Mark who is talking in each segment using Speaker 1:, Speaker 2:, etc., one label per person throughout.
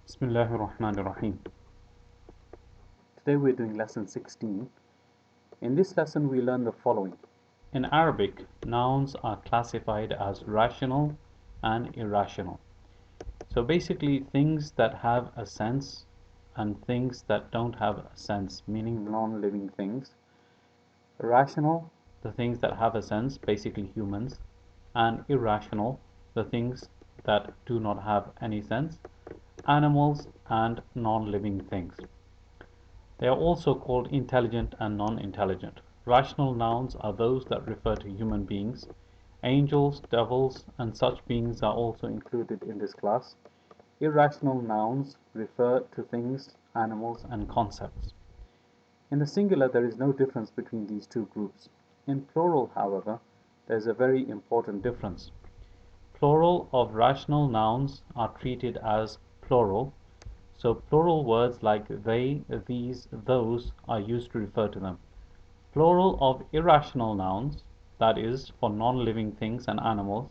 Speaker 1: Bismillahir Rahmanir Rahim. Today we're doing lesson 16. In this lesson we learn the following. In Arabic, nouns are classified as rational and irrational. So basically things that have a sense and things that don't have a sense, meaning non-living things. Rational, the things that have a sense, basically humans, and irrational, the things that do not have any sense, animals and non-living things. They are also called intelligent and non-intelligent. Rational nouns are those that refer to human beings. Angels, devils, and such beings are also included in this class. Irrational nouns refer to things, animals, and concepts. In the singular, there is no difference between these two groups. In plural, however, there is a very important difference. Plural of rational nouns are treated as plural, so plural words like they, these, those are used to refer to them. Plural of irrational nouns, that is, for non-living things and animals,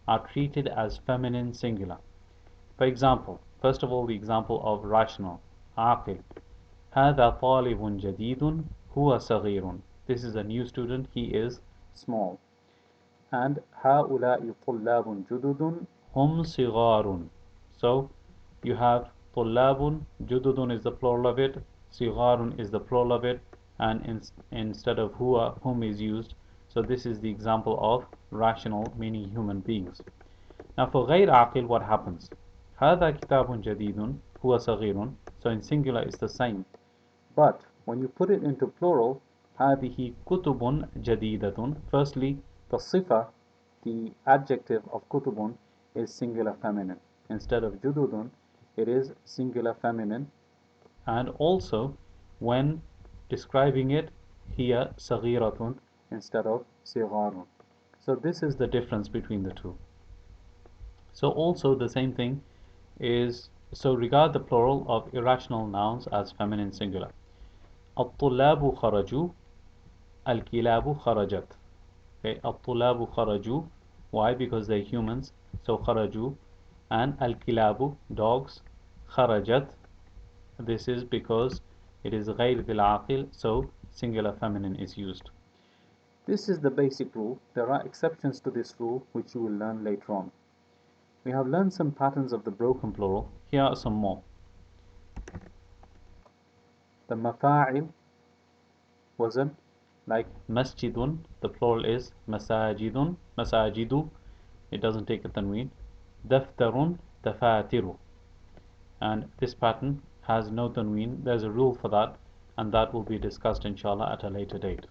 Speaker 1: are treated as feminine singular. For example, first of all, the example of rational. عاقل. هذا طالب جديد هو صغير. This is a new student, he is small. And هؤلاء طلاب جدد هم صغار. So you have طلاب, جدد is the plural of it, صغار is the plural of it, and instead of huwa, whom is used. So this is the example of rational, meaning human beings. Now for غير عاقل, what happens? هذا كتاب جديد هو صغير. So in singular it's the same. But when you put it into plural, هذه كتب جديدة. Firstly, the sifa, the adjective of kutubun, is singular feminine. Instead of jududun, it is singular feminine. And also, when describing it, here صغيرة instead of صغار. So this is the difference between the two. So also the same thing is, so regard the plural of irrational nouns as feminine singular. الطلاب خرجوا, الكلاب خرجت. Okay, الطلاب خرجوا. Why? Because they're humans. So خرجوا. And الكلاب, dogs. خرجت. This is because it is غير بالعاقل, so singular feminine is used. This is the basic rule. There are exceptions to this rule which you will learn later on. We have learned some patterns of the broken plural. Here are some more. The mafa'il wasn't like masjidun, the plural is masajidun, masajidu, it doesn't take a tanween. Daftarun, dafatiru. And this pattern has no tanween. There's a rule for that, and that will be discussed inshallah at a later date.